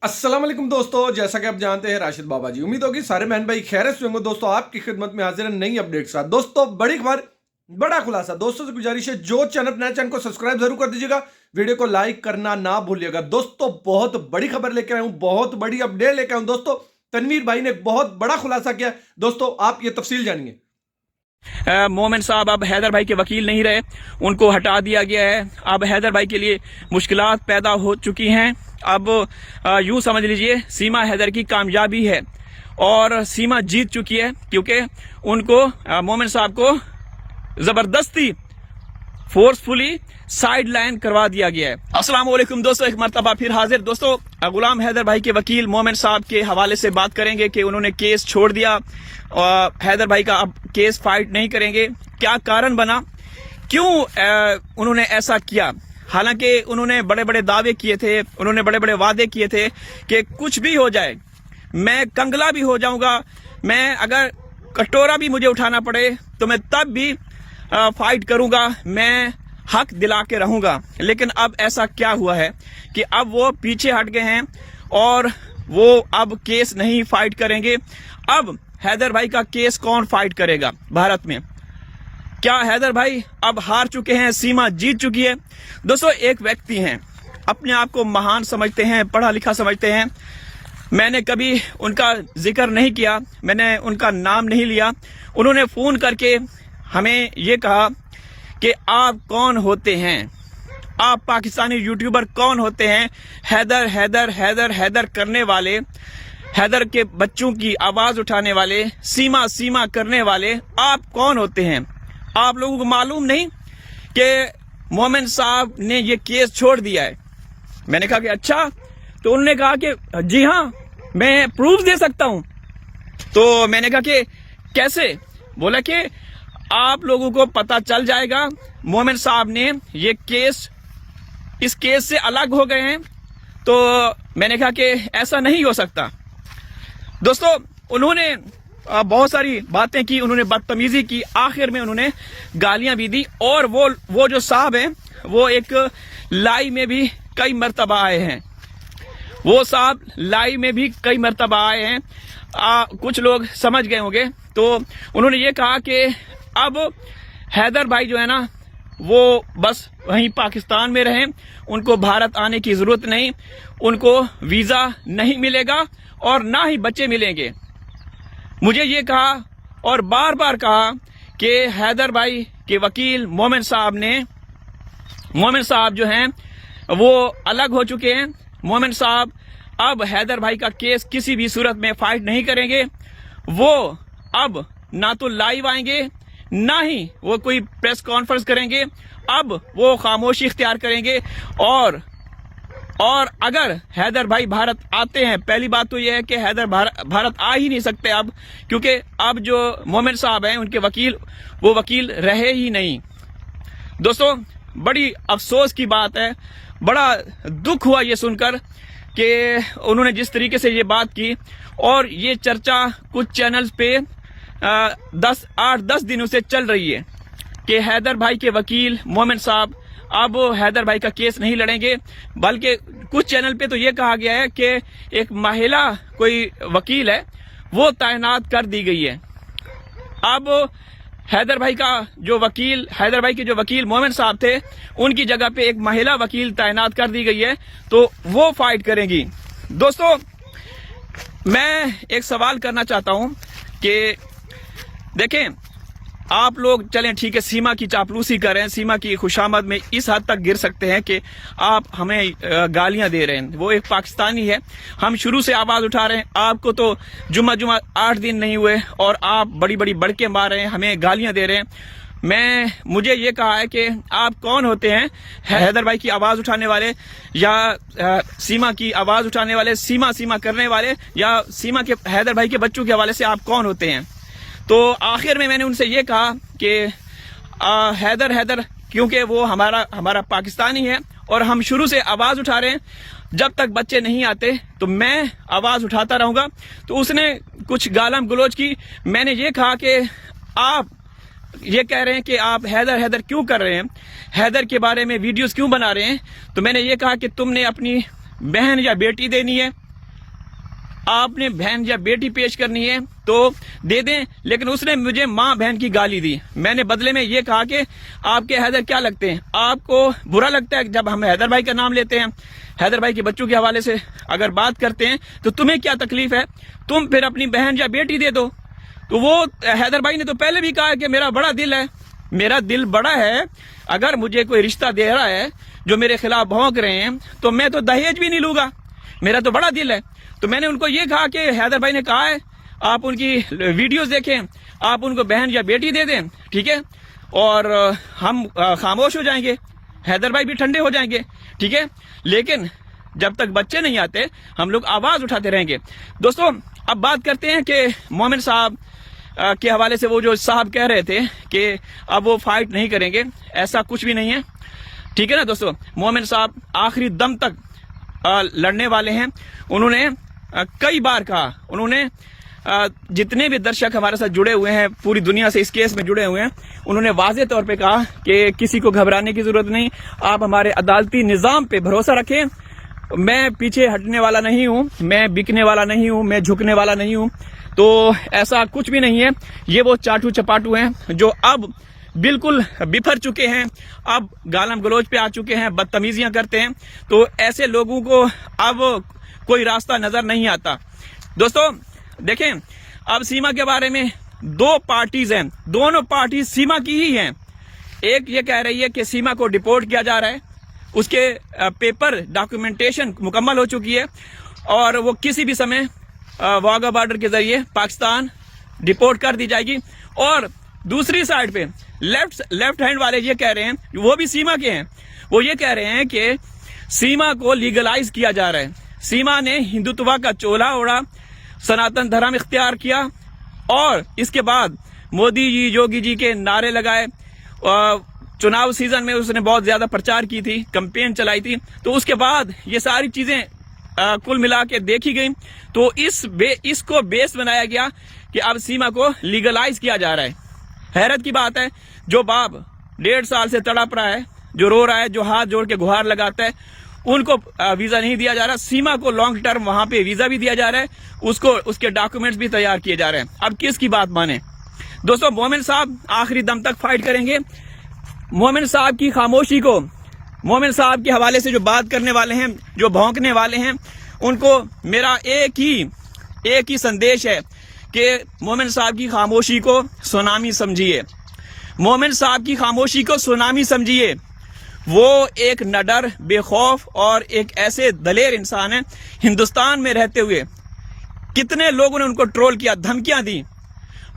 अस्सलाम वालेकुम दोस्तों, जैसा कि आप जानते हैं राशिद बाबा जी, उम्मीद होगी सारे बहन भाई खैरियत से होंगे। दोस्तों आपकी खिदमत में हाजिर है नई अपडेट के साथ। दोस्तों बड़ी खबर, बड़ा खुलासा। दोस्तों से गुजारिश है जो नया चैनल को सब्सक्राइब जरूर कर दीजिएगा, वीडियो को लाइक करना ना भूलिएगा। दोस्तों बहुत बड़ी खबर लेकर आया हूं, बहुत बड़ी अपडेट लेकर आया हूं। दोस्तों तनवीर भाई ने बहुत बड़ा खुलासा किया। दोस्तों आप ये तफसील जानिए। मोमिन साहब अब हैदर भाई के वकील नहीं रहे, उनको हटा दिया गया है। अब हैदर भाई के लिए मुश्किलात पैदा हो चुकी हैं। अब यूं समझ लीजिए सीमा हैदर की कामयाबी है और सीमा जीत चुकी है, क्योंकि उनको मोमिन साहब को जबरदस्ती फोर्सफुली साइड लाइन करवा दिया गया है। अस्सलाम वालेकुम दोस्तों, एक मरतबा फिर हाजिर। दोस्तों गुलाम हैदर भाई के वकील मोमिन साहब के हवाले से बात करेंगे कि उन्होंने केस छोड़ दिया और हैदर भाई का अब केस फाइट नहीं करेंगे। क्या कारण बना, क्यों उन्होंने ऐसा किया? हालांकि उन्होंने बड़े बड़े दावे किए थे, उन्होंने बड़े बड़े वादे किए थे कि कुछ भी हो जाए, मैं कंगला भी हो जाऊंगा, मैं अगर कटोरा भी मुझे उठाना पड़े तो मैं तब भी फाइट करूंगा, मैं हक दिला के रहूंगा। लेकिन अब ऐसा क्या हुआ है कि अब वो पीछे हट गए हैं और वो अब केस नहीं फाइट करेंगे। अब हैदर भाई का केस कौन फाइट करेगा भारत में? क्या हैदर भाई अब हार चुके हैं, सीमा जीत चुकी है? दोस्तों एक व्यक्ति हैं, अपने आप को महान समझते हैं, पढ़ा लिखा समझते हैं। मैंने कभी उनका जिक्र नहीं किया, मैंने उनका नाम नहीं लिया। उन्होंने फोन करके हमें ये कहा कि आप कौन होते हैं, आप पाकिस्तानी यूट्यूबर कौन होते हैं, हैदर हैदर हैदर हैदर करने वाले, हैदर के बच्चों की आवाज उठाने वाले, सीमा सीमा करने वाले, आप कौन होते हैं? आप लोगों को मालूम नहीं कि मोमिन साहब ने ये केस छोड़ दिया है? मैंने कहा कि अच्छा। तो उन्होंने कहा कि जी हाँ, मैं प्रूफ दे सकता हूं। तो मैंने कहा कि कैसे? बोला कि आप लोगों को पता चल जाएगा, मोमिन साहब ने ये केस, इस केस से अलग हो गए हैं। तो मैंने कहा कि ऐसा नहीं हो सकता। दोस्तों उन्होंने बहुत सारी बातें की, उन्होंने बदतमीजी की, आखिर में उन्होंने गालियां भी दी। और वो जो साहब हैं वो एक लाइव में भी कई मर्तबा आए हैं, वो साहब लाइव में भी कई मर्तबा आए हैं। कुछ लोग समझ गए होंगे। तो उन्होंने ये कहा कि अब हैदर भाई जो है ना वो बस वहीं पाकिस्तान में रहें, उनको भारत आने की जरूरत नहीं, उनको वीजा नहीं मिलेगा और ना ही बच्चे मिलेंगे। मुझे ये कहा और बार बार कहा कि हैदर भाई के वकील मोमिन साहब जो हैं वो अलग हो चुके हैं। मोमिन साहब अब हैदर भाई का केस किसी भी सूरत में फाइट नहीं करेंगे। वो अब ना तो लाइव आएंगे, ना ही वो कोई प्रेस कॉन्फ्रेंस करेंगे। अब वो खामोशी इख्तियार करेंगे। और अगर हैदर भाई भारत आते हैं, पहली बात तो यह है कि हैदर भारत आ ही नहीं सकते अब, क्योंकि अब जो मोमिन साहब हैं उनके वकील, वो वकील रहे ही नहीं। दोस्तों बड़ी अफसोस की बात है, बड़ा दुख हुआ ये सुनकर कि उन्होंने जिस तरीके से ये बात की। और ये चर्चा कुछ चैनल्स पे 8-10 दिनों से चल रही है कि हैदर भाई के वकील मोमिन साहब अब हैदर भाई का केस नहीं लड़ेंगे। बल्कि कुछ चैनल पे तो ये कहा गया है कि एक महिला कोई वकील है वो तैनात कर दी गई है। अब हैदर भाई के जो वकील मोमिन साहब थे, उनकी जगह पे एक महिला वकील तैनात कर दी गई है, तो वो फाइट करेंगी। दोस्तों मैं एक सवाल करना चाहता हूं कि देखें, आप लोग चलें ठीक है, सीमा की चापलूसी करें, सीमा की खुशामद में इस हद तक गिर सकते हैं कि आप हमें गालियां दे रहे हैं। वो एक पाकिस्तानी है, हम शुरू से आवाज उठा रहे हैं। आपको तो जुम्मा 8 दिन नहीं हुए और आप बड़ी बड़ी बड़के मार रहे हैं, हमें गालियां दे रहे हैं। मुझे ये कहा है कि आप कौन होते हैं, हैदर भाई की आवाज उठाने वाले या सीमा की आवाज उठाने वाले, सीमा सीमा करने वाले, या सीमा के हैदर भाई के बच्चों के हवाले से आप कौन होते हैं? तो आखिर में मैंने उनसे ये कहा कि हैदर हैदर, क्योंकि वो हमारा पाकिस्तानी है और हम शुरू से आवाज उठा रहे हैं, जब तक बच्चे नहीं आते तो मैं आवाज उठाता रहूंगा। तो उसने कुछ गालम गलोच की। मैंने ये कहा कि आप ये कह रहे हैं कि आप हैदर हैदर क्यों कर रहे हैं, हैदर के बारे में वीडियोस क्यों बना रहे हैं? तो मैंने ये कहा कि तुमने अपनी बहन या बेटी देनी है, आपने बहन या बेटी पेश करनी है तो दे दें, लेकिन उसने मुझे माँ बहन की गाली दी। मैंने बदले में ये कहा कि आपके हैदर क्या लगते हैं, आपको बुरा लगता है जब हम हैदर भाई का नाम लेते हैं, हैदर भाई के बच्चों के हवाले से अगर बात करते हैं तो तुम्हें क्या तकलीफ है, तुम फिर अपनी बहन या बेटी दे दो। तो वो हैदर भाई ने तो पहले भी कहा कि मेरा बड़ा दिल है, मेरा दिल बड़ा है, अगर मुझे कोई रिश्ता दे रहा है जो मेरे खिलाफ भौंक रहे हैं तो मैं तो दहेज भी नहीं लूंगा, मेरा तो बड़ा दिल है। तो मैंने उनको ये कहा कि हैदर भाई ने कहा है आप उनकी वीडियोस देखें, आप उनको बहन या बेटी दे दें, ठीक है, और हम खामोश हो जाएंगे, हैदर भाई भी ठंडे हो जाएंगे, ठीक है। लेकिन जब तक बच्चे नहीं आते हम लोग आवाज उठाते रहेंगे। दोस्तों अब बात करते हैं कि मोमिन साहब के हवाले से वो जो साहब कह रहे थे कि अब वो फाइट नहीं करेंगे, ऐसा कुछ भी नहीं है, ठीक है ना दोस्तों। मोमिन साहब आखिरी दम तक लड़ने वाले हैं। उन्होंने कई बार कहा, उन्होंने जितने भी दर्शक हमारे साथ जुड़े हुए हैं, पूरी दुनिया से इस केस में जुड़े हुए हैं, उन्होंने वाज़ेह तौर पे कहा कि किसी को घबराने की जरूरत नहीं, आप हमारे अदालती निज़ाम पे भरोसा रखें, मैं पीछे हटने वाला नहीं हूं, मैं बिकने वाला नहीं हूं, मैं झुकने वाला नहीं हूं। तो ऐसा कुछ भी नहीं है। ये वो चाटू चपाटू हैं जो अब बिल्कुल बिफर चुके हैं, अब गालम गलोच पे आ चुके हैं, बदतमीजियां करते हैं। तो ऐसे लोगों को अब कोई रास्ता नजर नहीं आता। दोस्तों देखें, अब सीमा के बारे में दो पार्टीज हैं, दोनों पार्टी सीमा की ही हैं। एक ये कह रही है कि सीमा को डिपोर्ट किया जा रहा है, उसके पेपर डॉक्यूमेंटेशन मुकम्मल हो चुकी है और वो किसी भी समय वाघा बॉर्डर के जरिए पाकिस्तान डिपोर्ट कर दी जाएगी। और दूसरी साइड पे लेफ्ट हैंड वाले ये कह रहे हैं, वो भी सीमा के हैं, वो ये कह रहे हैं कि सीमा को लीगलाइज किया जा रहा है, सीमा ने हिंदुत्व का चोला ओढ़ा, सनातन धर्म इख्तियार किया और इसके बाद मोदी जी योगी जी के नारे लगाए, चुनाव सीजन में उसने बहुत ज्यादा प्रचार की थी, कैंपेन चलाई थी। तो उसके बाद ये सारी चीजें कुल मिला के देखी गई, तो इसको बेस बनाया गया कि अब सीमा को लीगलाइज किया जा रहा है। हैरत की बात है, जो बाप 1.5 साल से तड़प रहा है, जो रो रहा है, जो हाथ जोड़ के गुहार लगाता है, उनको वीजा नहीं दिया जा रहा, सीमा को लॉन्ग टर्म वहां पे वीजा भी दिया जा रहा है, उसको उसके डॉक्यूमेंट्स भी तैयार किए जा रहे हैं। अब किसकी बात माने दोस्तों? मोमिन साहब आखिरी दम तक फाइट करेंगे। मोमिन साहब की खामोशी को, मोमिन साहब के हवाले से जो बात करने वाले हैं, जो भौंकने वाले हैं, उनको मेरा एक ही संदेश है कि मोमिन साहब की खामोशी को सुनामी समझिए, मोमिन साहब की खामोशी को सुनामी समझिए। वो एक नडर, बेखौफ और एक ऐसे दलेर इंसान है। हिंदुस्तान में रहते हुए कितने लोगों ने उनको ट्रोल किया, धमकियां दी,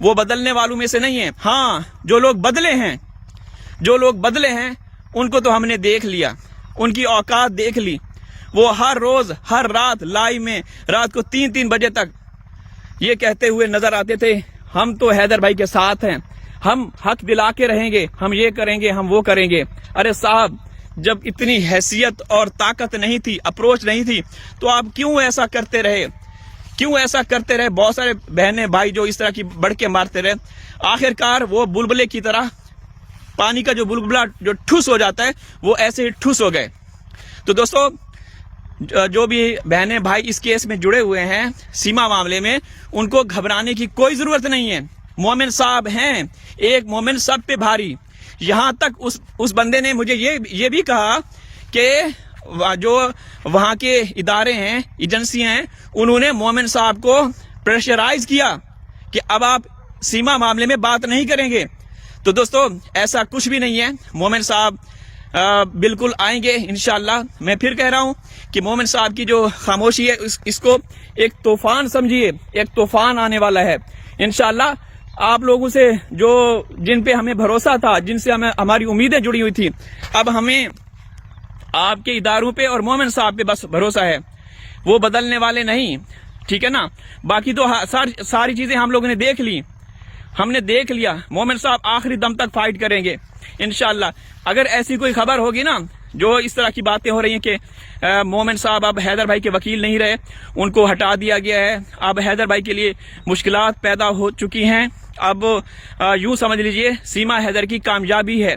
वो बदलने वालों में से नहीं है। हाँ, जो लोग बदले हैं उनको तो हमने देख लिया, उनकी औकात देख ली। वो हर रोज हर रात लाइव में रात को 3-3 बजे तक ये कहते हुए नजर आते थे, हम तो हैदर भाई के साथ हैं, हम हक दिला के रहेंगे, हम ये करेंगे, हम वो करेंगे। अरे साहब, जब इतनी हैसियत और ताकत नहीं थी, अप्रोच नहीं थी, तो आप क्यों ऐसा करते रहे? बहुत सारे बहनें भाई जो इस तरह की बढ़ के मारते रहे। आखिरकार वो बुलबुले की तरह, पानी का जो बुलबुला जो ठुस हो जाता है, वो ऐसे ही ठुस हो गए। तो दोस्तों, जो भी बहनें भाई इस केस में जुड़े हुए हैं, सीमा मामले में, उनको घबराने की कोई जरूरत नहीं है। मोमिन साहब हैं, एक मोमिन सब पे भारी। यहां तक उस बंदे ने मुझे ये भी कहा कि जो वहां के इदारे हैं, एजेंसियां हैं, उन्होंने मोमिन साहब को प्रेशराइज किया कि अब आप सीमा मामले में बात नहीं करेंगे। तो दोस्तों, ऐसा कुछ भी नहीं है। मोमिन साहब बिल्कुल आएंगे इंशाल्लाह। मैं फिर कह रहा हूं कि मोमिन साहब की जो खामोशी है, इसको एक तूफान समझिए, एक तूफान आने वाला है इंशाल्लाह। आप लोगों से जिन पे हमें भरोसा था, जिनसे हमें हमारी उम्मीदें जुड़ी हुई थी, अब हमें आपके इदारों पे और मोमिन साहब पे बस भरोसा है, वो बदलने वाले नहीं, ठीक है ना। बाकी तो सारी चीजें हम लोगों ने देख ली, हमने देख लिया। मोमिन साहब आखिरी दम तक फाइट करेंगे इंशाल्लाह। अगर ऐसी कोई खबर होगी ना, जो इस तरह की बातें हो रही हैं कि मोमिन साहब अब हैदर भाई के वकील नहीं रहे, उनको हटा दिया गया है, अब हैदर भाई के लिए मुश्किलात पैदा हो चुकी हैं, अब यूं समझ लीजिए सीमा हैदर की कामयाबी है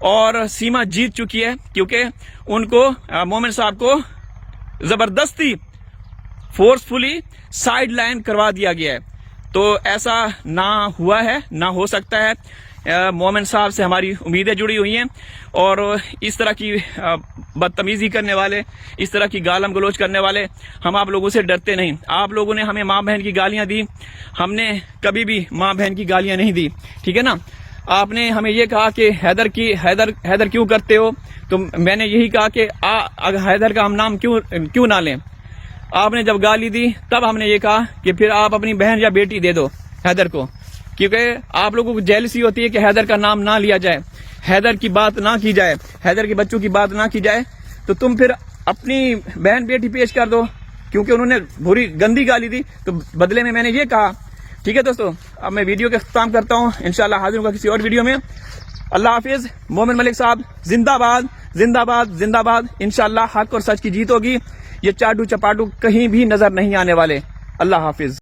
और सीमा जीत चुकी है, क्योंकि उनको मोमिन साहब को जबरदस्ती फोर्सफुली साइड लाइन करवा दिया गया है। तो ऐसा ना हुआ है, ना हो सकता है। मोमिन साहब से हमारी उम्मीदें जुड़ी हुई हैं और इस तरह की बदतमीजी करने वाले, इस तरह की गालम गलोच करने वाले, हम आप लोगों से डरते नहीं। आप लोगों ने हमें माँ बहन की गालियां दी, हमने कभी भी माँ बहन की गालियां नहीं दी, ठीक है ना। आपने हमें ये कहा कि हैदर क्यों करते हो, तो मैंने यही कहा कि हैदर का हम नाम क्यों ना लें। आपने जब गाली दी तब हमने ये कहा कि फिर आप अपनी बहन या बेटी दे दो हैदर को, क्योंकि आप लोगों को जेलसी होती है कि हैदर का नाम ना लिया जाए, हैदर की बात ना की जाए, हैदर के बच्चों की बात ना की जाए। तो तुम फिर अपनी बहन बेटी पेश कर दो, क्योंकि उन्होंने बुरी गंदी गाली दी, तो बदले में मैंने ये कहा। ठीक है दोस्तों, अब मैं वीडियो का इख्तिताम करता हूँ, इंशाल्लाह हाजिर होगा किसी और वीडियो में। अल्लाह हाफिज। मोमिन मलिक साहब जिंदाबाद, जिंदाबाद, जिंदाबाद। इंशाल्लाह हक और सच की जीत होगी। ये चाटू चपाटू कहीं भी नजर नहीं आने वाले। अल्लाह हाफिज।